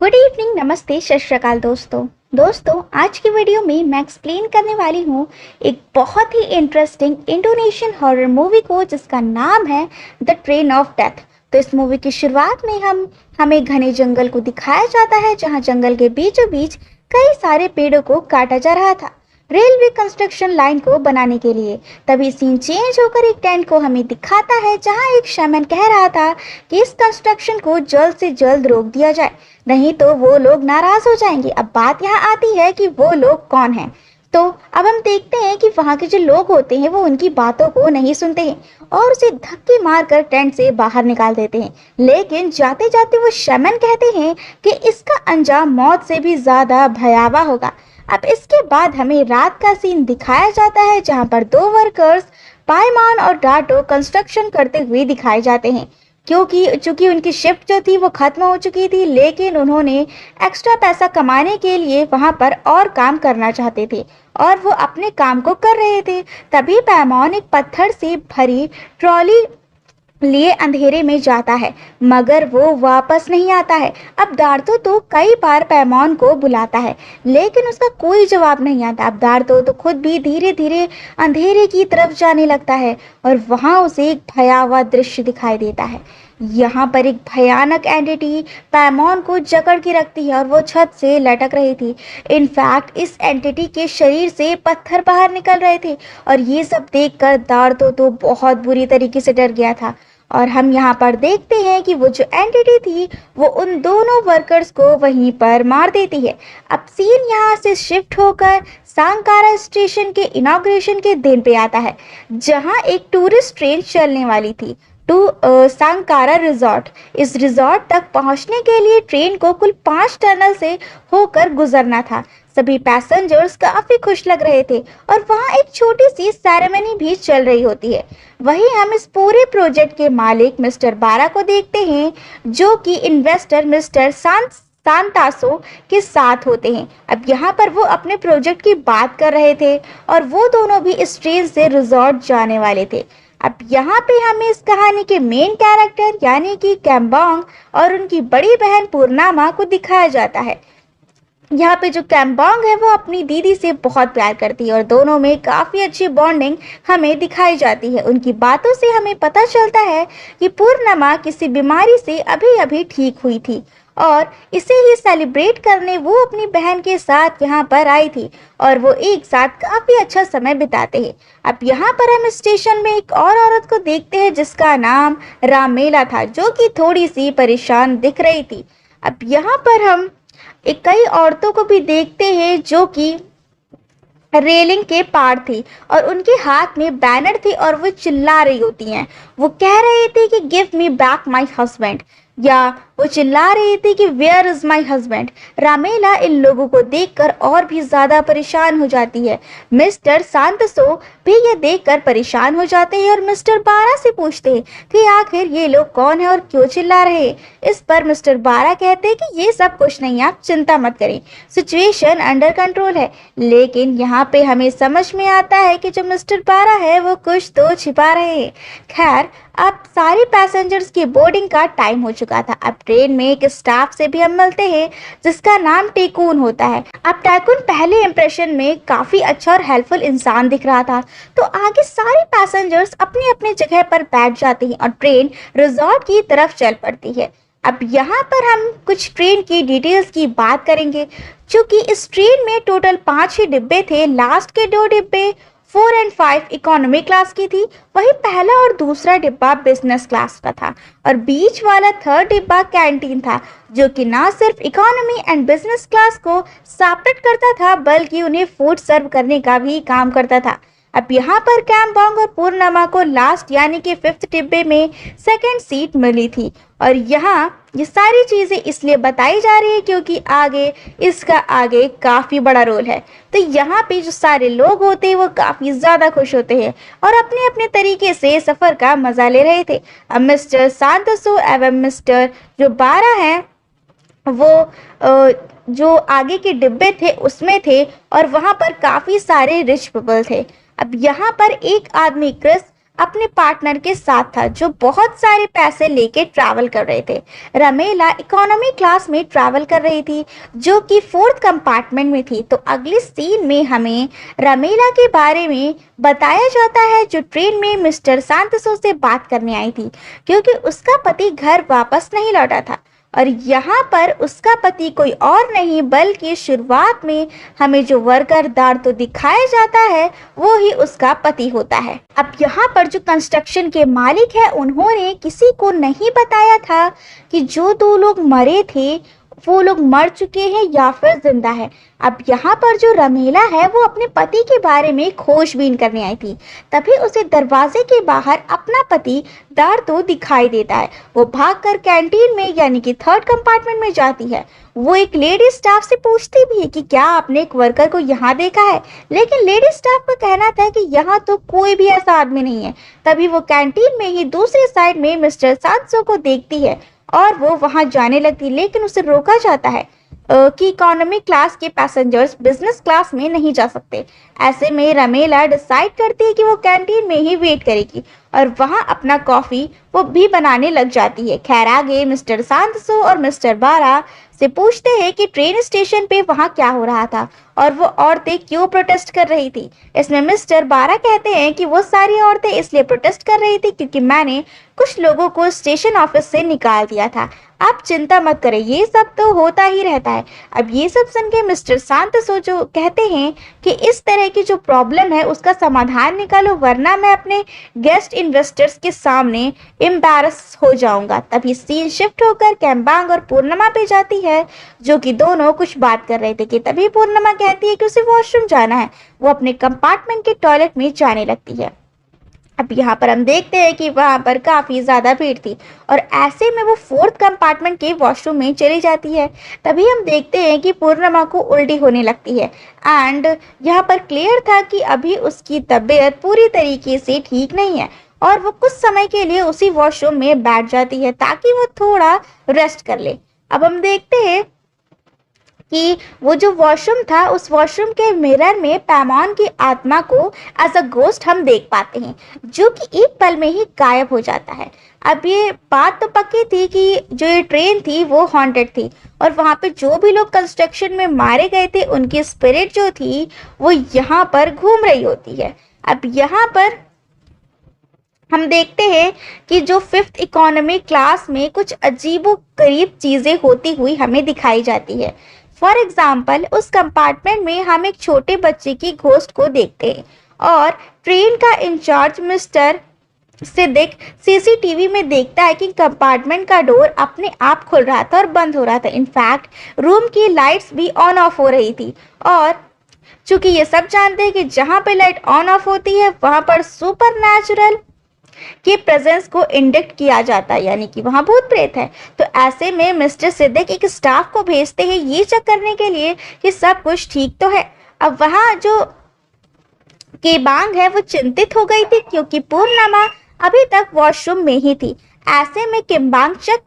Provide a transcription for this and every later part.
Good evening, नमस्ते, सत श्री अकाल दोस्तों आज की वीडियो में मैं एक्सप्लेन करने वाली हूँ एक बहुत ही इंटरेस्टिंग इंडोनेशियन हॉरर मूवी को जिसका नाम है द ट्रेन ऑफ डेथ। तो इस मूवी की शुरुआत में हमें घने जंगल को दिखाया जाता है जहाँ जंगल के बीचों बीच कई सारे पेड़ों को काटा जा रहा था रेलवे कंस्ट्रक्शन लाइन को बनाने के लिए। तभी सीन चेंज होकर एक टेंट को हमें दिखाता है जहां एक शैमन कह रहा था कि इस कंस्ट्रक्शन को जल्द से जल्द रोक दिया जाए, नहीं तो वो लोग नाराज हो जाएंगे। अब बात यहाँ आती है कि वो लोग कौन हैं। तो अब हम देखते हैं कि वहाँ के जो लोग होते हैं वो उनकी बातों को नहीं सुनते हैं और उसे धक्के मारकर टेंट से बाहर निकाल देते हैं। लेकिन जाते जाते वो शैमन कहते हैं कि इसका अंजाम मौत से भी ज्यादा भयावह होगा। अब इसके बाद हमें रात का सीन दिखाया जाता है जहां पर दो वर्कर्स पायमान और डाटो कंस्ट्रक्शन करते हुए दिखाए जाते हैं क्योंकि चूंकि उनकी शिफ्ट जो थी वो खत्म हो चुकी थी, लेकिन उन्होंने एक्स्ट्रा पैसा कमाने के लिए वहां पर और काम करना चाहते थे और वो अपने काम को कर रहे थे। तभी पैमान एक पत्थर से भरी ट्रॉली लिए अंधेरे में जाता है मगर वो वापस नहीं आता है। अब दार्तो तो कई बार पैमान को बुलाता है लेकिन उसका कोई जवाब नहीं आता। अब दार्तो तो खुद भी धीरे धीरे अंधेरे की तरफ जाने लगता है और वहां उसे एक भयावह दृश्य दिखाई देता है। यहाँ पर एक भयानक एंटिटी पैमॉन को जकड़ के रखती है और वो छत से लटक रही थी। इनफैक्ट इस एंटिटी के शरीर से पत्थर बाहर निकल रहे थे और ये सब देखकर दार्तो तो बहुत बुरी तरीके से डर गया था। और हम यहाँ पर देखते हैं कि वो जो एंटिटी थी वो उन दोनों वर्कर्स को वहीं पर मार देती है। अब सीन यहाँ से शिफ्ट होकर सांकारा स्टेशन के इनॉग्रेशन के दिन पे आता है जहाँ एक टूरिस्ट ट्रेन चलने वाली थी टू सांकारा रिजॉर्ट। इस रिजॉर्ट तक पहुंचने के लिए ट्रेन को कुल 5 टनल से होकर गुजरना था। सभी पैसेंजर्स काफी खुश लग रहे थे और वहां एक छोटी सी सेरेमनी भी चल रही होती है। वहीं हम इस पूरे प्रोजेक्ट के मालिक मिस्टर बारा को देखते हैं जो कि इन्वेस्टर मिस्टर सांतासो के साथ होते हैं। अब यहाँ पर वो अपने प्रोजेक्ट की बात कर रहे थे और वो दोनों भी इस ट्रेन से रिजॉर्ट जाने वाले थे। अब यहाँ पे हमें इस कहानी के मेन कैरेक्टर यानी कि कैम्बोंग और उनकी बड़ी बहन पूर्णिमा को दिखाया जाता है। यहाँ पे जो कैम्बोंग है वो अपनी दीदी से बहुत प्यार करती है और दोनों में काफी अच्छी बॉन्डिंग हमें दिखाई जाती है। उनकी बातों से हमें पता चलता है कि पूर्णिमा किसी बीमारी से अभी अभी ठीक हुई थी और इसे ही सेलिब्रेट करने वो अपनी बहन के साथ यहाँ पर आई थी और वो एक साथ काफी अच्छा समय बिताते हैं। अब यहाँ पर हम स्टेशन में एक और औरत को देखते हैं जिसका नाम रामेला था जो कि थोड़ी सी परेशान दिख रही थी। अब यहाँ पर हम एक कई औरतों को भी देखते हैं जो कि रेलिंग के पार थी और उनके हाथ में बैनर थे और वो चिल्ला रही होती हैं। वो कह रहे थे कि give me back my husband या वो चिल्ला रही थी कि वेयर इज माय हस्बैंड। रामेला इन लोगों को देखकर और भी ज्यादा परेशान हो जाती है। मिस्टर सांतसो भी ये देखकर परेशान हो जाते हैं और मिस्टर बारा से पूछते हैं कि आखिर ये लोग कौन है और क्यों चिल्ला रहे हैं। इस पर मिस्टर बारा कहते हैं कि ये सब कुछ नहीं, आप चिंता मत करें, सिचुएशन अंडर कंट्रोल है। लेकिन यहाँ पे हमें समझ में आता है कि जो मिस्टर बारा है वो कुछ तो छिपा रहे हैं। खैर अब सारे पैसेंजर्स की बोर्डिंग का टाइम हो चुका था। अब ट्रेन में एक स्टाफ से भी हम मिलते हैं जिसका नाम टेकून होता है। अब टैकून पहले इंप्रेशन में काफी अच्छा और हेल्पफुल इंसान दिख रहा था। तो आगे सारे पैसेंजर्स अपनी अपनी जगह पर बैठ जाते हैं और ट्रेन रिजॉर्ट की तरफ चल पड़ती है। अब यहाँ पर हम कुछ ट्रेन की डिटेल्स की बात करेंगे। चूंकि इस ट्रेन में टोटल 5 ही डिब्बे थे, लास्ट के 2 डिब्बे 4 और 5 इकोनॉमी क्लास की थी, वही पहला और दूसरा डिब्बा बिजनेस क्लास का था और बीच वाला 3rd डिब्बा कैंटीन था जो कि ना सिर्फ इकोनॉमी एंड बिजनेस क्लास को सेपरेट करता था बल्कि उन्हें फूड सर्व करने का भी काम करता था। अब यहाँ पर कैम्बोंग और पूर्णिमा को लास्ट यानी कि 5th डिब्बे में 2nd सीट मिली थी और यहाँ ये सारी चीजें इसलिए बताई जा रही है क्योंकि आगे इसका आगे काफी बड़ा रोल है। तो यहाँ पे जो सारे लोग होते हैं वो काफी ज्यादा खुश होते हैं और अपने अपने तरीके से सफर का मजा ले रहे थे। अब मिस्टर सांतोसो एवं मिस्टर जो बारा हैं वो जो आगे के डिब्बे थे उसमें थे और वहां पर काफी सारे रिच पीपल थे। अब यहाँ पर एक आदमी क्रिस अपने पार्टनर के साथ था जो बहुत सारे पैसे लेके ट्रैवल कर रहे थे। रमेला इकोनॉमी क्लास में ट्रैवल कर रही थी जो कि फोर्थ कंपार्टमेंट में थी। तो अगले सीन में हमें रमेला के बारे में बताया जाता है जो ट्रेन में मिस्टर सांतसो से बात करने आई थी क्योंकि उसका पति घर वापस नहीं लौटा था। और यहाँ पर उसका पति कोई और नहीं बल्कि शुरुआत में हमें जो वर्कर दार तो दिखाया जाता है वो ही उसका पति होता है। अब यहाँ पर जो कंस्ट्रक्शन के मालिक है उन्होंने किसी को नहीं बताया था कि जो दो लोग मरे थे वो लोग मर चुके हैं या फिर जिंदा है। अब यहाँ पर जो रमेला है वो अपने पति के बारे में खोजबीन करने आई थी। तभी उसे दरवाजे के बाहर अपना पति दार्तो दिखाई देता है। वो भागकर कैंटीन में यानी कि थर्ड कंपार्टमेंट में जाती है। वो एक लेडी स्टाफ से पूछती भी है कि क्या आपने एक वर्कर को यहाँ देखा है, लेकिन लेडी स्टाफ का कहना था कि यहाँ तो कोई भी ऐसा आदमी नहीं है। तभी वो कैंटीन में ही दूसरी साइड में मिस्टर सांत्सो को देखती है और वो वहां जाने लगती, लेकिन उसे रोका जाता है कि इकोनॉमी क्लास के पैसेंजर्स बिजनेस क्लास में नहीं जा सकते। ऐसे में रमेला डिसाइड करती है कि वो कैंटीन में ही वेट करेगी और वहां अपना कॉफी वो भी बनाने लग जाती है। खैर आगे मिस्टर सांतसो और मिस्टर बारा से पूछते हैं कि ट्रेन स्टेशन पे वहां क्या हो रहा था और वो औरतें क्यों प्रोटेस्ट कर रही थी। इसमें मिस्टर बारा कहते हैं कि वो सारी औरतें इसलिए प्रोटेस्ट कर रही थी क्योंकि मैंने कुछ लोगों को स्टेशन ऑफिस से निकाल दिया था। आप चिंता मत करें, ये सब तो होता ही रहता है। अब ये सब सुन के मिस्टर सांतसो जो कहते हैं कि इस तरह की जो प्रॉब्लम है उसका समाधान निकालो वरना मैं अपने गेस्ट इन्वेस्टर्स के सामने एम्बैरस हो जाऊंगा। तभी सीन शिफ्ट होकर कैम्बांग और पूर्णिमा पे जाती है जो कि दोनों कुछ बात कर रहे थे कि तभी पूर्णिमा कहती है कि उसे वॉशरूम जाना है। वो अपने कंपार्टमेंट के टॉयलेट में जाने लगती है। अब यहाँ पर हम देखते हैं कि वहाँ पर काफ़ी ज़्यादा भीड़ थी और ऐसे में वो फोर्थ कंपार्टमेंट के वॉशरूम में चली जाती है। तभी हम देखते हैं कि पूर्णिमा को उल्टी होने लगती है एंड यहाँ पर क्लियर था कि अभी उसकी तबीयत पूरी तरीके से ठीक नहीं है और वो कुछ समय के लिए उसी वॉशरूम में बैठ जाती है ताकि वो थोड़ा रेस्ट कर ले। अब हम देखते हैं कि वो जो वॉशरूम था उस वॉशरूम के मिरर में पैमॉन की आत्मा को एज अ घोस्ट हम देख पाते हैं जो कि एक पल में ही गायब हो जाता है। अब ये बात तो पक्की थी कि जो ये ट्रेन थी वो हॉन्टेड थी और वहाँ पे जो भी लोग कंस्ट्रक्शन में मारे गए थे उनकी स्पिरिट जो थी वो यहाँ पर घूम रही होती है। अब यहाँ पर हम देखते हैं कि जो फिफ्थ इकोनॉमी क्लास में कुछ अजीबो गरीब चीजें होती हुई हमें दिखाई जाती है। फॉर एग्जाम्पल उस कंपार्टमेंट में हम एक छोटे बच्चे की घोस्ट को देखते हैं और ट्रेन का इंचार्ज मिस्टर सिद्दिक सीसीटीवी में देखता है कि कंपार्टमेंट का डोर अपने आप खुल रहा था और बंद हो रहा था। इनफैक्ट रूम की लाइट्स भी ऑन ऑफ हो रही थी और चूंकि ये सब जानते हैं कि जहाँ पे लाइट ऑन ऑफ होती है वहां पर सुपर नेचुरल के प्रेजेंस को इंडिक्ट किया जाता है यानी कि वहां भूत प्रेत है। तो ऐसे में मिस्टर सिद्दिक एक स्टाफ को भेजते हैं ये चेक करने के लिए कि सब कुछ ठीक तो है। अब वहां जो केबांग है वो चिंतित हो गई थी क्योंकि पूर्णिमा अभी तक वॉशरूम में ही थी। ऐसे में किम्बांग चेक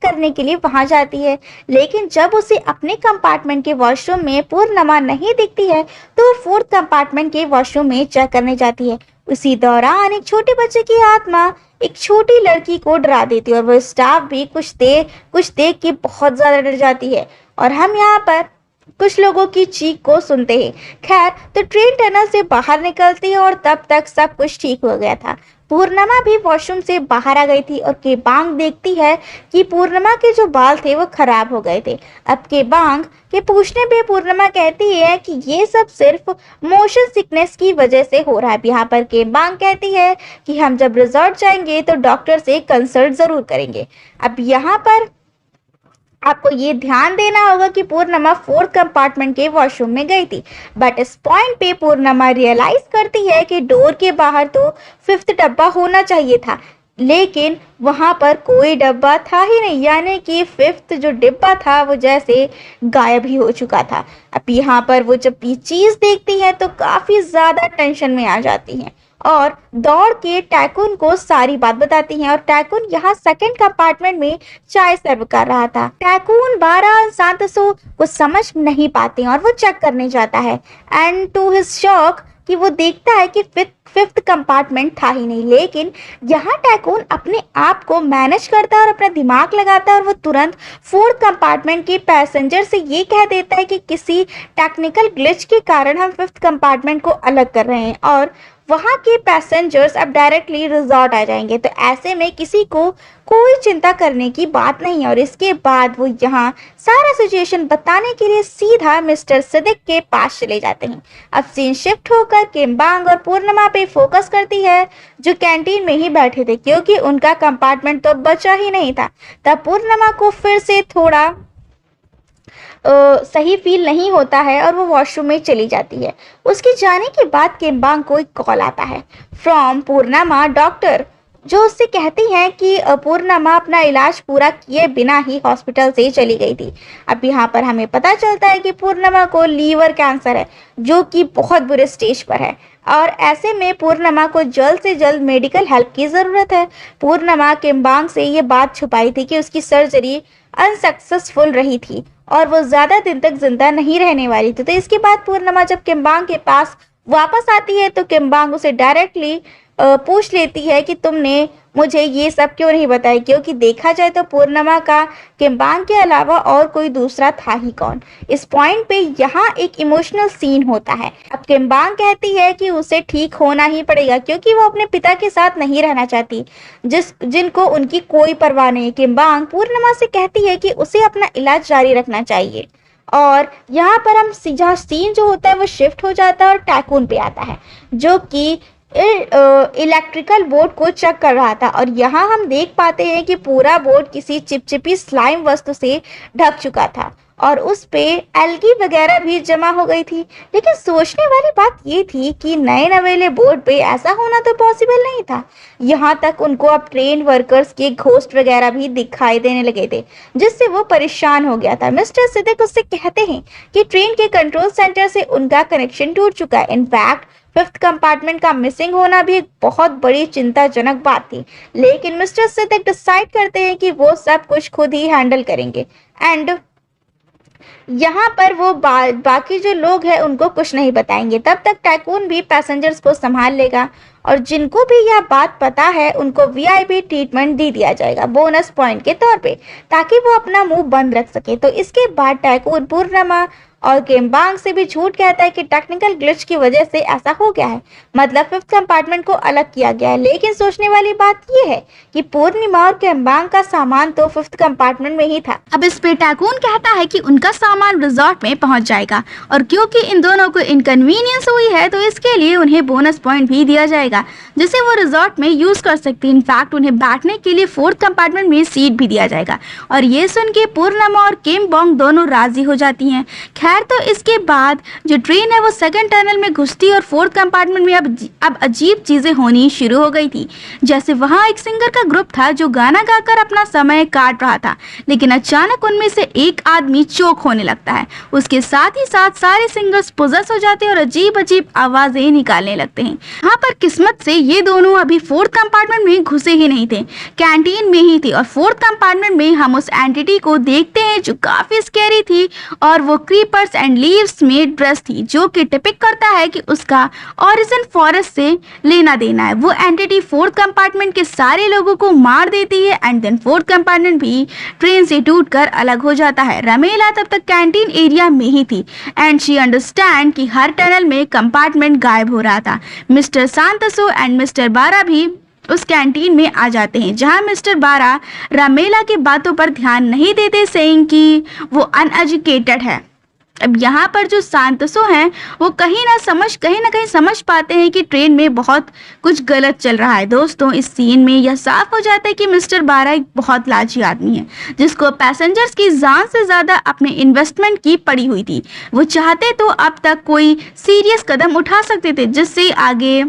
करने के लिए वहां जाती है, लेकिन जब उसे अपने कंपार्टमेंट के वॉशरूम में पूर्णिमा नहीं दिखती है तो वो फोर्थ कंपार्टमेंट के वॉशरूम में चेक करने जाती है। उसी दौरान एक छोटे बच्चे की आत्मा एक छोटी लड़की को डरा देती है और वो स्टाफ भी कुछ देख के बहुत ज्यादा डर जाती है और हम यहाँ पर कुछ लोगों की चीख को सुनते हैं। खैर तो ट्रेन टनल से बाहर निकलती है और तब तक सब कुछ ठीक हो गया था। पूर्णिमा भी वॉशरूम से बाहर आ गई थी और केबांग देखती है कि पूर्णिमा के जो बाल थे वो खराब हो गए थे। अब केबांग के पूछने पे पूर्णिमा कहती है कि ये सब सिर्फ मोशन सिकनेस की वजह से हो रहा है। यहाँ पर केबांग कहती है कि हम जब रिजॉर्ट जाएंगे तो डॉक्टर से कंसल्ट जरूर करेंगे। अब यहाँ पर आपको ये ध्यान देना होगा कि पूर्णिमा फोर्थ कंपार्टमेंट के वॉशरूम में गई थी, बट इस पॉइंट पे पूर्णिमा रियलाइज करती है कि डोर के बाहर तो फिफ्थ डब्बा होना चाहिए था लेकिन वहां पर कोई डब्बा था ही नहीं, यानी कि फिफ्थ जो डिब्बा था वो जैसे गायब ही हो चुका था। अब यहाँ पर वो जब ये चीज देखती है तो काफी ज्यादा टेंशन में आ जाती है और दौड़ के टैकून को सारी बात बताती हैं और टैकून यहाँ सेकंड कंपार्टमेंट में चाय सर्व कर रहा था। टैकून बारा सांतसो को समझ नहीं पाते और वो चेक करने जाता है एंड टू हिज शॉक कि वो देखता है कि फिफ्थ कंपार्टमेंट था ही नहीं। लेकिन यहाँ टाइकून अपने आप को मैनेज करता है और अपना दिमाग लगाता है और वो तुरंत फोर्थ कंपार्टमेंट के पैसेंजर से ये कह देता है कि किसी टेक्निकल ग्लिच के कारण हम फिफ्थ कंपार्टमेंट को अलग कर रहे हैं और वहाँ के पैसेंजर्स अब डायरेक्टली रिजॉर्ट आ जाएंगे। तो ऐसे में किसी को कोई चिंता करने की बात नहीं है। और इसके बाद वो यहाँ सारा सिचुएशन बताने के लिए सीधा मिस्टर सिद्दीक के पास चले जाते हैं। अब सीन शिफ्ट होकर किम्बांग और पूर्णिमा पे फोकस करती है, जो कैंटीन में ही बैठे थे, क्योंकि उनका कंपार्टमेंट तो बचा ही नहीं था। तब पूर्णिमा को फिर से थोड़ा सही फील नहीं होता है और वो वॉशरूम में चली जाती है। उसके जाने के बाद किम्बांग को एक कॉल आता है फ्रॉम पूर्णिमा डॉक्टर, जो उससे कहती हैं कि पूर्णिमा अपना इलाज पूरा किए बिना ही हॉस्पिटल से चली गई थी। अब यहाँ पर हमें पता चलता है कि पूर्णिमा को लीवर कैंसर है, जो कि बहुत बुरे स्टेज पर है और ऐसे में पूर्णिमा को जल्द से जल्द मेडिकल हेल्प की ज़रूरत है। पूर्णिमा किम्बांग से ये बात छुपाई थी कि उसकी सर्जरी अनसक्सेसफुल रही थी और वो ज़्यादा दिन तक जिंदा नहीं रहने वाली थी। तो इसके बाद पूर्णिमा जब किम्बांग के पास वापस आती है तो किम्बांग उसे डायरेक्टली पूछ लेती है कि तुमने मुझे ये सब क्यों नहीं बताया, क्योंकि देखा जाए तो पूर्णिमा का किम्बांग के अलावा और कोई दूसरा था ही कौन। इस पॉइंट पे यहाँ एक इमोशनल सीन होता है। अब किम्बांग कहती है कि उसे ठीक होना ही पड़ेगा, क्योंकि वो अपने पिता के साथ नहीं रहना चाहती जिनको उनकी कोई परवाह नहीं। किम्बांग पूर्णिमा से कहती है कि उसे अपना इलाज जारी रखना चाहिए और यहाँ पर हम सीधा सीन जो होता है वो शिफ्ट हो जाता है और टाइकून पे आता है, जो कि इलेक्ट्रिकल बोर्ड को चेक कर रहा था। और यहाँ हम देख पाते हैं कि पूरा बोर्ड किसी चिपचिपी स्लाइम वस्तु से ढक चुका था और उस पे एल्गी वगैरह भी जमा हो गई थी। लेकिन सोचने वाली बात ये थी कि नए नवेले बोर्ड पे ऐसा होना तो पॉसिबल नहीं था। यहाँ तक उनको अब ट्रेन वर्कर्स के घोस्ट वगैरह भी दिखाई देने लगे थे, जिससे वो परेशान हो गया था। मिस्टर सिद्दीक उससे कहते हैं कि ट्रेन के कंट्रोल सेंटर से उनका कनेक्शन टूट चुका है। इनफैक्ट फिफ्थ कंपार्टमेंट का मिसिंग होना भी एक बहुत बड़ी चिंताजनक बात थी। लेकिन मिस्टर सिद्दीक डिसाइड करते हैं कि वो सब कुछ खुद ही हैंडल करेंगे एंड यहाँ पर वो बाकी जो लोग हैं उनको कुछ नहीं बताएंगे। तब तक टाइकून भी पैसेंजर्स को संभाल लेगा और जिनको भी यह बात पता है उनको वीआईपी ट्रीटमेंट दे दिया जाएगा बोनस पॉइंट के तौर पे, ताकि वो अपना मुंह बंद रख सके। तो इसके बाद टाइकून पूर्णिमा और किम्बांग से भी झूठ कहता है कि टेक्निकल ग्लिच की वजह से ऐसा हो गया है, मतलब फिफ्थ कंपार्टमेंट को अलग किया गया है। लेकिन सोचने वाली बात यह है कि पूर्णिमा और किम्बांग का सामान तो फिफ्थ कंपार्टमेंट में ही था। अब इस पे टाइकून कहता है कि उनका सामान रिजॉर्ट में पहुंच जाएगा और क्योंकि इन दोनों को इनकन्वीनियंस हुई है तो इसके लिए उन्हें बोनस पॉइंट भी दिया जाएगा, जिसे वो रिजॉर्ट में यूज कर सकती है। इनफैक्ट उन्हें बैठने के लिए फोर्थ कंपार्टमेंट में सीट भी दिया जाएगा। और ये सुन के पूर्णिमा और किम्बांग दोनों राजी हो जाती हैं। खैर, तो इसके बाद जो ट्रेन है वो सेकंड टनल में घुसती और फोर्थ कंपार्टमेंट में अब अजीब चीजें होनी शुरू हो गई थी। जैसे वहाँ एक सिंगर का ग्रुप था जो गाना गाकर अपना समय काट रहा था, लेकिन अचानक उनमें से एक आदमी चोक होने लगता है। उसके साथ ही साथ सारे सिंगर्स पोजेस हो जाते हैं और अजीब अजीब आवाजें निकालने लगते हैं। यहाँ पर किस्मत से ये दोनों अभी फोर्थ कंपार्टमेंट में घुसे ही नहीं थे, कैंटीन में ही थे। और फोर्थ कंपार्टमेंट में हम उस एंटिटी को देखते हैं जो काफी स्कैरी थी और वो क्रीपर्स एंड लीव्स में ड्रेस थी, जो कि टिपिक करता है कि उसका ओरिजिन फॉरेस्ट से लेना देना है। वो एंटिटी फोर्थ कंपार्टमेंट के सारे लोगों को मार देती है एंड देन फोर्थ कंपार्टमेंट भी ट्रेन से टूटकर अलग हो जाता है। रमेला तब तक कैंटीन एरिया में ही थी एंड शी अंडरस्टैंड कि हर टनल में कंपार्टमेंट गायब हो रहा था। मिस्टर सांतसो एंड मिस्टर बारा भी उस कैंटीन में आ जाते हैं, जहां मिस्टर बारा रमेला की बातों पर ध्यान नहीं देते, सेइंग कि वो अनएजुकेटेड है। अब यहाँ पर जो सांतसो हैं वो कहीं ना कहीं समझ पाते हैं कि ट्रेन में बहुत कुछ गलत चल रहा है। दोस्तों, इस सीन में यह साफ हो जाता है कि मिस्टर बारा एक बहुत लालची आदमी है, जिसको पैसेंजर्स की जान से ज़्यादा अपने इन्वेस्टमेंट की पड़ी हुई थी। वो चाहते तो अब तक कोई सीरियस कदम उठा सकते थे, जिससे आगे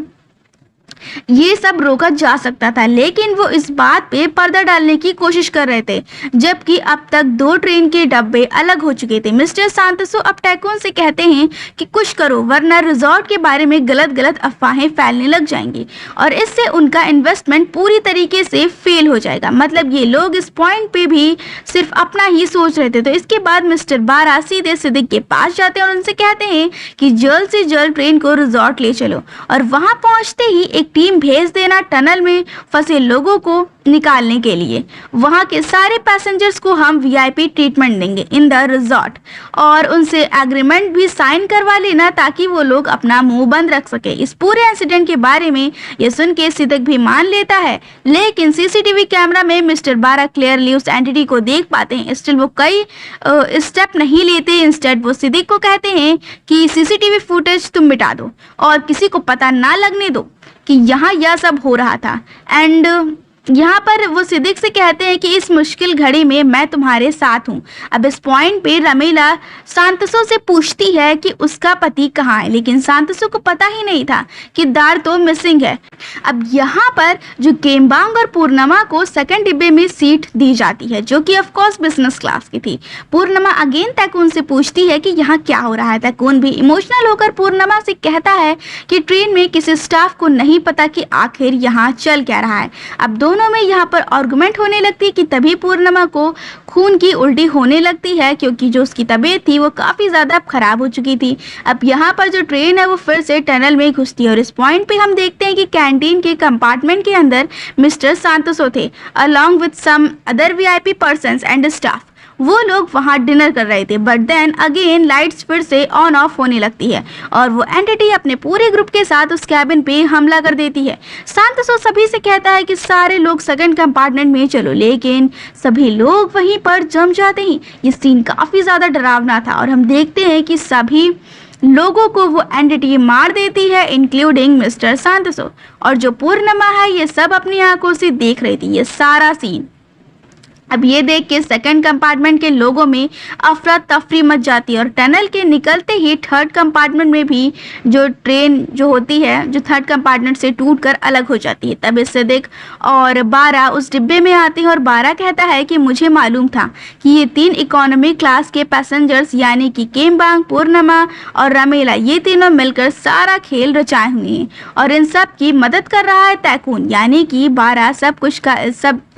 ये सब रोका जा सकता था, लेकिन वो इस बात पे पर्दा डालने की कोशिश कर रहे थे, जबकि अब तक 2 ट्रेन के डब्बे अलग हो चुके थे। मिस्टर सांतोसो अब टैकून से कहते हैं कि कुछ करो, वरना रिजॉर्ट के बारे में गलत गलत अफवाहें फैलने लग जाएंगी और इससे उनका इन्वेस्टमेंट पूरी तरीके से फेल हो जाएगा। मतलब ये लोग इस पॉइंट पे भी सिर्फ अपना ही सोच रहे थे। तो इसके बाद मिस्टर बारा सीधे सिद्दीक के पास जाते हैं और उनसे कहते हैं कि जल्द से जल्द ट्रेन को रिजॉर्ट ले चलो, और वहां पहुंचते ही एक टीम भेज देना टनल में फंसे लोगों को निकालने के लिए। वहां के सारे पैसेंजर्स को हम वीआईपी ट्रीटमेंट देंगे इन द रिजॉर्ट, और उनसे एग्रीमेंट भी साइन करवा लेना ताकि वो लोग अपना मुंह बंद रख सके। इस पूरे इंसिडेंट के बारे में ये सुन के सिद्दीक भी मान लेता है, लेकिन सीसीटीवी कैमरा में मिस्टर बारा क्लियरली उस एंटिटी को देख पाते हैं। स्टिल वो कई स्टेप नहीं लेते। इंस्टेड वो सिद्दीक को कहते हैं कि सीसीटीवी फुटेज तुम मिटा दो और किसी को पता ना लगने दो कि यहाँ यह सब हो रहा था। एंड यहाँ पर वो सिद्दीक से कहते हैं कि इस मुश्किल घड़ी में मैं तुम्हारे साथ हूँ। अब इस पॉइंट पे रमीला सांतोसो से पूछती है कि उसका पति कहाँ है, लेकिन सांतोसो को पता ही नहीं था कि दार तो मिसिंग है। अब यहाँ पर जो केम्बांग और पूर्णिमा को सेकंड डिब्बे में सीट दी जाती है, जो कि ऑफ कोर्स बिजनेस क्लास की थी। पूर्णिमा अगेन तैकून से पूछती है कि यहाँ क्या हो रहा है। तैकून भी इमोशनल होकर पूर्णिमा से कहता है कि ट्रेन में किसी स्टाफ को नहीं पता कि आखिर यहाँ चल क्या रहा है। अब दोनों में यहाँ पर आर्गुमेंट होने लगती है कि तभी पूर्णिमा को खून की उल्टी होने लगती है, क्योंकि जो उसकी तबीयत थी वो काफ़ी ज़्यादा खराब हो चुकी थी। अब यहाँ पर जो ट्रेन है वो फिर से टनल में घुसती है और इस पॉइंट पे हम देखते हैं कि कैंटीन के कंपार्टमेंट के अंदर मिस्टर सांतोसो थे along with some other VIP persons and staff. वो लोग वहाँ डिनर कर रहे थे, बट देन अगेन लाइट्स फिर से ऑन ऑफ होने लगती है और वो एंटिटी अपने पूरे ग्रुप के साथ उस कैबिन पे हमला कर देती है। सांतोसो सभी से कहता है कि सारे लोग सेकंड कंपार्टमेंट में चलो, लेकिन सभी लोग वहीं पर जम जाते हैं। ये सीन काफ़ी ज़्यादा डरावना था और हम देखते हैं कि सभी लोगों को वो एंटिटी मार देती है, इंक्लूडिंग मिस्टर सांतोसो। और जो पूर्णिमा है ये सब अपनी आंखों से देख रही थी ये सारा सीन। अब ये देख के सेकंड कंपार्टमेंट के लोगों में अफरा तफरी मच जाती है और टनल के निकलते ही थर्ड कंपार्टमेंट में भी जो ट्रेन जो होती है जो थर्ड कंपार्टमेंट से टूटकर अलग हो जाती है। तब इससे देख और बारा उस डिब्बे में आती है और बारा कहता है कि मुझे मालूम था कि ये 3 इकोनॉमी क्लास के पैसेंजर्स यानी कि केम्बांग, पूर्णिमा और रमीला ये तीनों मिलकर सारा खेल रचाए हुए हैं और इन सब की मदद कर रहा है तैकून, यानी कि बारा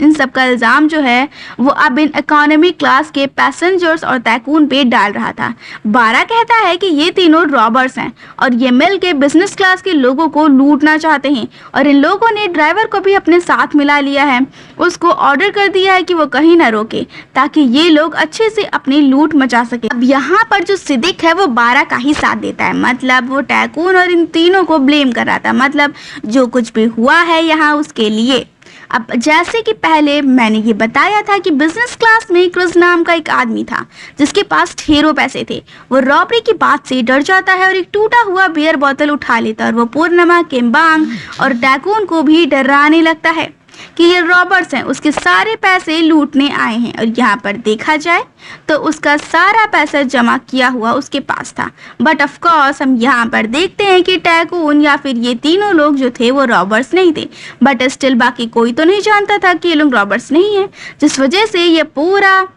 इन सब का इल्ज़ाम जो है वो अब इन इकोनॉमी क्लास के पैसेंजर्स और तैकून पे डाल रहा था। बारा कहता है कि ये तीनों रॉबर्स हैं और ये मिल के बिजनेस क्लास के लोगों को लूटना चाहते हैं और इन लोगों ने ड्राइवर को भी अपने साथ मिला लिया है। उसको ऑर्डर कर दिया है कि वो कहीं ना रोके ताकि ये लोग अच्छे से अपनी लूट मचा सके। अब यहाँ पर जो सिद्दीक है वो बारा का ही साथ देता है, मतलब वो तैकून और इन तीनों को ब्लेम कर रहा था, मतलब जो कुछ भी हुआ है यहाँ उसके लिए। अब जैसे कि पहले मैंने ये बताया था कि बिजनेस क्लास में क्रिस नाम का एक आदमी था जिसके पास ढेरों पैसे थे। वो रॉबरी की बात से डर जाता है और एक टूटा हुआ बियर बोतल उठा लेता है और वो पूर्णिमा, केम्बांग और तैकून को भी डराने लगता है कि ये रॉबर्स हैं, उसके सारे पैसे लूटने आए हैं। और यहाँ पर देखा जाए तो उसका सारा पैसा जमा किया हुआ उसके पास था। बट ऑफ कोर्स हम यहाँ पर देखते हैं कि तैकून या फिर ये तीनों लोग जो थे वो रॉबर्स नहीं थे, बट स्टिल बाकी कोई तो नहीं जानता था कि ये लोग रॉबर्स नहीं हैं, जिस वजह से ये पूरा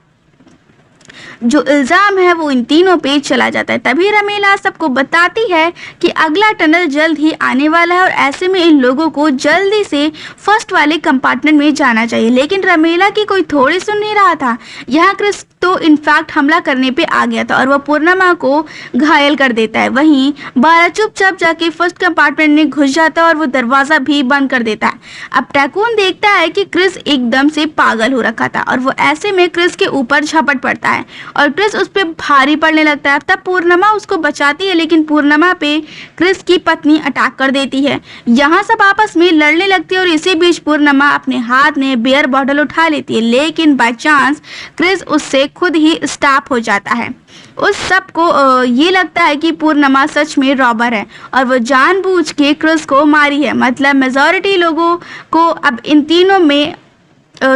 जो इल्ज़ाम है वो इन तीनों पे चला जाता है। तभी रमीला सबको बताती है कि अगला टनल जल्द ही आने वाला है और ऐसे में इन लोगों को जल्दी से फर्स्ट वाले कंपार्टमेंट में जाना चाहिए। लेकिन रमीला की कोई थोड़ी सुन नहीं रहा था। यहाँ क्रिस तो इनफैक्ट हमला करने पे आ गया था और वह पूर्णिमा को घायल कर देता है। वहीं बारा चुपचाप जाके फर्स्ट कंपार्टमेंट में घुस जाता है और वो दरवाज़ा भी बंद कर देता है। अब तैकून देखता है कि क्रिस एकदम से पागल हो रखा था और वो ऐसे में क्रिस के ऊपर झपट पड़ता है और क्रिस उस पर भारी पड़ने लगता है। तब पूर्णिमा उसको बचाती है, लेकिन पूर्णिमा पे क्रिस की पत्नी अटैक कर देती है। यहाँ सब आपस में लड़ने लगती है और इसी बीच पूर्णिमा अपने हाथ में बियर बॉटल उठा लेती है, लेकिन बाय चांस क्रिस उससे खुद ही स्टॉप हो जाता है। उस सब को ये लगता है कि पूर्णिमा सच में रॉबर है और वो जानबूझ के क्रिस को मारी है। मतलब मेजॉरिटी लोगों को अब इन तीनों में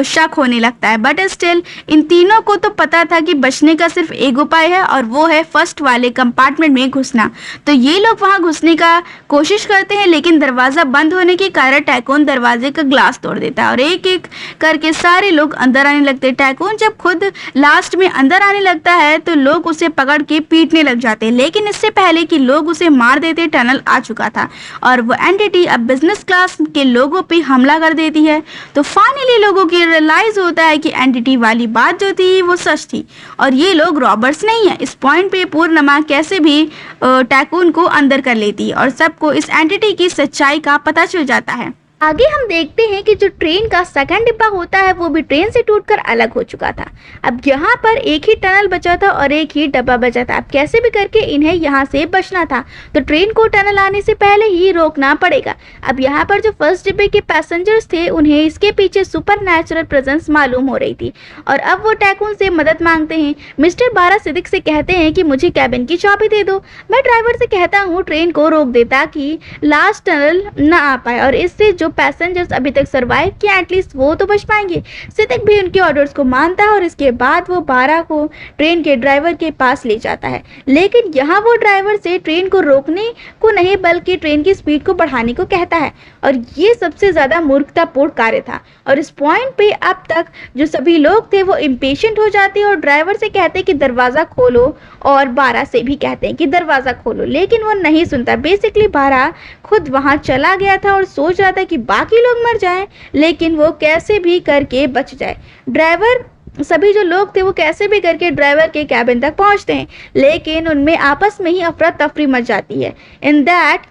शक होने लगता है। बट स्टिल इन तीनों को तो पता था कि बचने का सिर्फ एक उपाय है और वो है फर्स्ट वाले कंपार्टमेंट में घुसना। तो ये लोग वहाँ घुसने का कोशिश करते हैं, लेकिन दरवाज़ा बंद होने के कारण टाइकून दरवाजे का ग्लास तोड़ देता है और एक एक करके सारे लोग अंदर आने लगते हैं। टाइकून जब खुद लास्ट में अंदर आने लगता है तो लोग उसे पकड़ के पीटने लग जाते हैं, लेकिन इससे पहले कि लोग उसे मार देते टनल आ चुका था और वो एंटिटी अब बिजनेस क्लास के लोगों पे हमला कर देती है। तो फाइनली लोगों की रियलाइज होता है कि एंटिटी वाली बात जो थी वो सच थी और ये लोग रॉबर्स नहीं है। इस पॉइंट पे पूर्णिमा कैसे भी टाइकून को अंदर कर लेती है और सबको इस एंटिटी की सच्चाई का पता चल जाता है। आगे हम देखते हैं कि जो ट्रेन का सेकंड डिब्बा होता है वो भी ट्रेन से टूटकर अलग हो चुका था। अब यहाँ पर एक ही टनल बचा था और एक ही डब्बा बचा था। अब कैसे भी करके इन्हें यहाँ से बचना था, तो ट्रेन को टनल आने से पहले ही रोकना पड़ेगा। अब यहाँ पर जो फर्स्ट डिब्बे के पैसेंजर्स थे उन्हें इसके पीछे सुपर नेचुरल प्रेजेंस मालूम हो रही थी और अब वो टाइकून से मदद मांगते हैं। मिस्टर बारा सिद्दीक से कहते हैं कि मुझे कैबिन की चाबी दे दो। मैं ड्राइवर से कहता हूँ ट्रेन को रोक दे ताकि लास्ट टनल न आ पाए और इससे जो पैसेंजर्स अभी तक सरवाइव किया एटलीस्ट वो तो बच पाएंगे। सिद्दीक भी उनके ऑर्डर्स को मानता है और इसके बाद वो बारा को ट्रेन के ड्राइवर के पास ले जाता है, लेकिन यहाँ वो ड्राइवर से ट्रेन को रोकने को नहीं बल्कि ट्रेन की स्पीड को बढ़ाने को कहता है और ये सबसे ज़्यादा मूर्खतापूर्ण कार्य था। और इस पॉइंट पे अब तक जो सभी लोग थे वो इम्पेशेंट हो जाते हैं और ड्राइवर से कहते हैं कि दरवाज़ा खोलो और बारा से भी कहते हैं कि दरवाज़ा खोलो, लेकिन वो नहीं सुनता। बेसिकली बारा खुद वहाँ चला गया था और सोच रहा था कि बाकी लोग मर जाएं, लेकिन वो कैसे भी करके बच जाए। ड्राइवर सभी जो लोग थे वो कैसे भी करके ड्राइवर के कैबिन तक पहुंचते हैं, लेकिन उनमें आपस में ही अफरा तफरी मच जाती है। इन दैट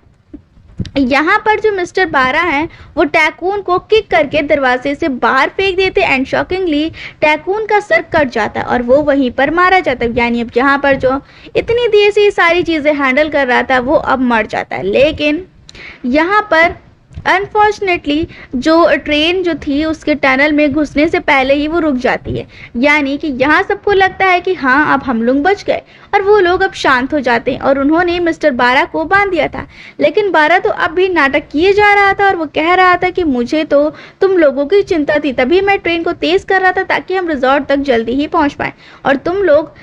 यहाँ पर जो मिस्टर बारा हैं वो टाइकून को किक करके दरवाजे से बाहर फेंक देते एंड शॉकिंगली टाइकून का सर कट जाता है और वो वहीं पर मारा जाता है। यानी अब यहाँ पर जो इतनी देर से ये सारी चीज़ें हैंडल कर रहा था वो अब मर जाता है। लेकिन यहाँ पर अनफॉर्चुनेटली जो ट्रेन जो थी उसके टनल में घुसने से पहले ही वो रुक जाती है। यानी कि यहाँ सबको लगता है कि हाँ अब हम लोग बच गए और वो लोग अब शांत हो जाते हैं और उन्होंने मिस्टर बारा को बांध दिया था। लेकिन बारा तो अब भी नाटक किए जा रहा था और वो कह रहा था कि मुझे तो तुम लोगों की चिंता थी, तभी मैं ट्रेन को तेज़ कर रहा था ताकि हम रिजॉर्ट तक जल्दी ही पहुँच पाएँ और तुम लोग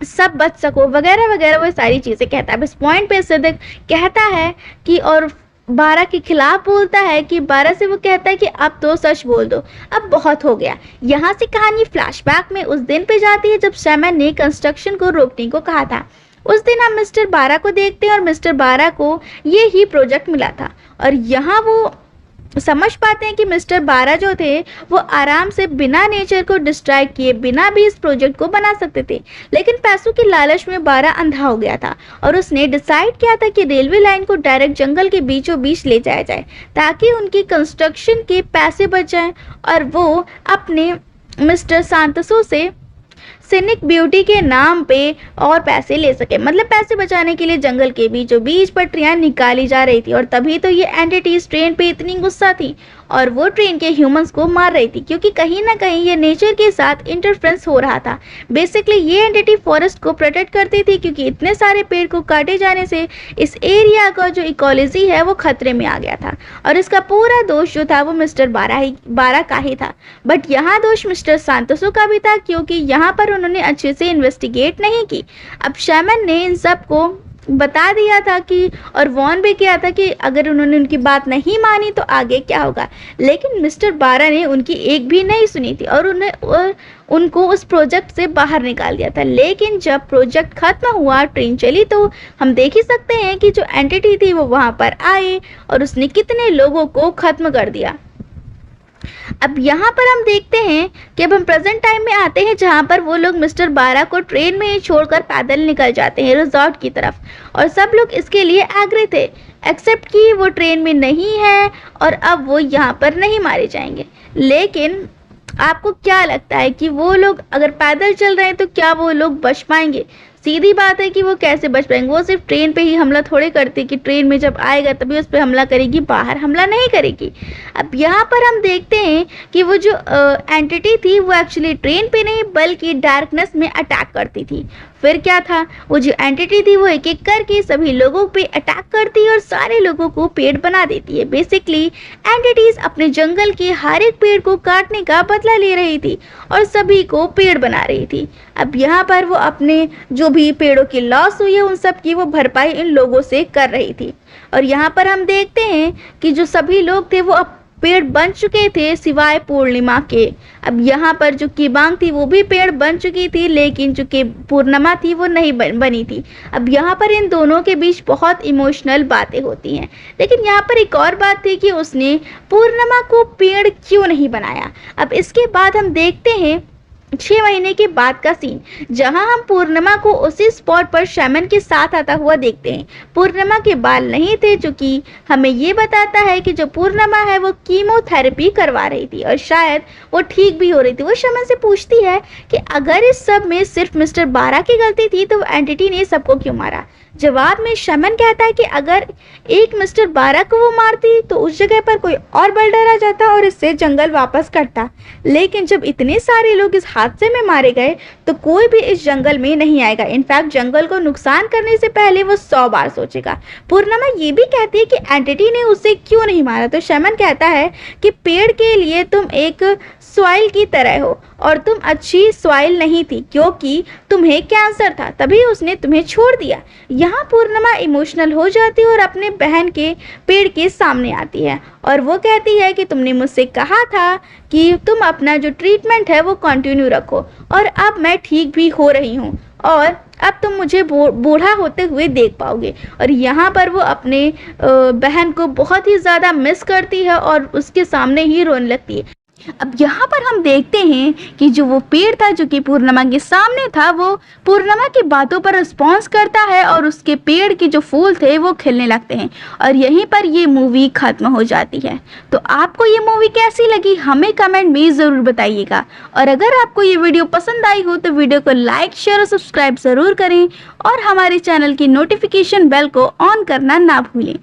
सब बच सको वगैरह वगैरह वो सारी चीज़ें कहता है। अब इस पॉइंट पे सिद्दीक कहता है कि और बारा के खिलाफ बोलता है कि बारा से वो कहता है कि अब तो सच बोल दो, अब बहुत हो गया। यहाँ से कहानी फ्लैशबैक में उस दिन पे जाती है जब शैमन ने कंस्ट्रक्शन को रोकने को कहा था। उस दिन हम मिस्टर बारा को देखते हैं और मिस्टर बारा को ये ही प्रोजेक्ट मिला था और यहाँ वो समझ पाते हैं कि मिस्टर बारा जो थे वो आराम से बिना नेचर को डिस्ट्रॉय किए बिना भी इस प्रोजेक्ट को बना सकते थे, लेकिन पैसों की लालच में बारा अंधा हो गया था और उसने डिसाइड किया था कि रेलवे लाइन को डायरेक्ट जंगल के बीचों बीच ले जाया जाए ताकि उनकी कंस्ट्रक्शन के पैसे बच जाएं और वो अपने मिस्टर सांतसो से सीनिक ब्यूटी के नाम पे और पैसे ले सके। मतलब पैसे बचाने के लिए जंगल के बीचों बीच पटरियां निकाली जा रही थी और तभी तो ये एंटिटीज ट्रेन पे इतनी गुस्सा थी और वो ट्रेन के ह्यूमंस को मार रही थी क्योंकि कहीं ना कहीं ये नेचर के साथ इंटरफ्रेंस हो रहा था। बेसिकली ये एंटिटी फॉरेस्ट को प्रोटेक्ट करती थी क्योंकि इतने सारे पेड़ को काटे जाने से इस एरिया का जो इकोलॉजी है वो खतरे में आ गया था और इसका पूरा दोष जो था वो मिस्टर बारा का ही था। बट यहाँ दोष मिस्टर सांतोसो का भी था क्योंकि यहाँ पर उन्होंने अच्छे से इन्वेस्टिगेट नहीं की। अब शैमन ने इन सब को बता दिया था कि और वॉर्न भी किया था कि अगर उन्होंने उनकी बात नहीं मानी तो आगे क्या होगा, लेकिन मिस्टर बारा ने उनकी एक भी नहीं सुनी थी और उनको उस प्रोजेक्ट से बाहर निकाल दिया था। लेकिन जब प्रोजेक्ट खत्म हुआ ट्रेन चली तो हम देख ही सकते हैं कि जो एंटिटी थी वो वहाँ पर आए और उसने कितने लोगों को खत्म कर दिया। अब यहाँ पर हम देखते हैं कि अब हम प्रेजेंट टाइम में आते हैं जहाँ पर वो लोग मिस्टर बारा को ट्रेन में ही छोड़कर पैदल निकल जाते हैं रिजॉर्ट की तरफ और सब लोग इसके लिए एग्री थे एक्सेप्ट कि वो ट्रेन में नहीं है और अब वो यहाँ पर नहीं मारे जाएंगे। लेकिन आपको क्या लगता है कि वो लोग अगर पैदल चल रहे हैं तो क्या वो लोग बच पाएंगे? सीधी बात है कि वो कैसे बच पाएंगे। वो सिर्फ ट्रेन पे ही हमला थोड़े करती कि ट्रेन में जब आएगा तभी उस पर हमला करेगी, बाहर हमला नहीं करेगी। अब यहाँ पर हम देखते हैं कि वो जो एंटिटी थी वो एक्चुअली ट्रेन पे नहीं बल्कि डार्कनेस में अटैक करती थी। फिर क्या था, वो जो एंटिटी थी वो एक एक करके सभी लोगों पे अटैक करती है और सारे लोगों को पेड़ बना देती है। बेसिकली एंटिटीज अपने जंगल के हर एक पेड़ को काटने का बदला ले रही थी और सभी को पेड़ बना रही थी। अब यहाँ पर वो अपने जो भी पेड़ों की लॉस हुई है उन सब की वो भरपाई इन लोगों से कर रही थी। और यहाँ पर हम देखते हैं कि जो सभी लोग थे वो अब पेड़ बन चुके थे सिवाय पूर्णिमा के। अब यहाँ पर जो किबांग थी वो भी पेड़ बन चुकी थी, लेकिन जो कि पूर्णिमा थी वो नहीं बनी थी। अब यहाँ पर इन दोनों के बीच बहुत इमोशनल बातें होती हैं। लेकिन यहाँ पर एक और बात थी कि उसने पूर्णिमा को पेड़ क्यों नहीं बनाया। अब इसके बाद हम देखते हैं 6 महीने के बाद का सीन, जहां हम पूर्णिमा को उसी स्पॉट पर शैमन के साथ आता हुआ देखते हैं। पूर्णिमा के बाल नहीं थे, जो कि हमें ये बताता है कि जो पूर्णिमा है वो कीमोथेरेपी करवा रही थी और शायद वो ठीक भी हो रही थी। वो शैमन से पूछती है कि अगर इस सब में सिर्फ मिस्टर बारा की गलती थी तो एंटिटी ने सबको क्यों मारा। जवाब में शैमन कहता है कि अगर एक मिस्टर बारा को वो मारती तो उस जगह पर कोई और बिल्डर आ जाता और इससे जंगल वापस करता। लेकिन जब इतने सारे लोग इस हादसे में मारे गए तो कोई भी इस जंगल में नहीं आएगा। इनफैक्ट जंगल को नुकसान करने से पहले वो 100 बार सोचेगा। पूर्णिमा ये भी कहती है कि एंटिटी ने उसे क्यों नहीं मारा, तो शैमन कहता है कि पेड़ के लिए तुम एक सॉइल की तरह हो और तुम अच्छी सॉइल नहीं थी क्योंकि तुम्हें कैंसर था, तभी उसने तुम्हें छोड़ दिया। यहाँ पूर्णिमा इमोशनल हो जाती है और अपने बहन के पेड़ के सामने आती है और वो कहती है कि तुमने मुझसे कहा था कि तुम अपना जो ट्रीटमेंट है वो कंटिन्यू रखो और अब मैं ठीक भी हो रही हूँ और अब तुम मुझे बूढ़ा होते हुए देख पाओगे। और यहाँ पर वो अपने बहन को बहुत ही ज़्यादा मिस करती है और उसके सामने ही रोने लगती है। अब यहाँ पर हम देखते हैं कि जो वो पेड़ था जो कि पूर्णिमा के सामने था वो पूर्णिमा की बातों पर रिस्पॉन्स करता है और उसके पेड़ के जो फूल थे वो खिलने लगते हैं और यहीं पर ये मूवी ख़त्म हो जाती है। तो आपको ये मूवी कैसी लगी हमें कमेंट में ज़रूर बताइएगा और अगर आपको ये वीडियो पसंद आई हो तो वीडियो को लाइक शेयर और सब्सक्राइब ज़रूर करें और हमारे चैनल की नोटिफिकेशन बेल को ऑन करना ना भूलें।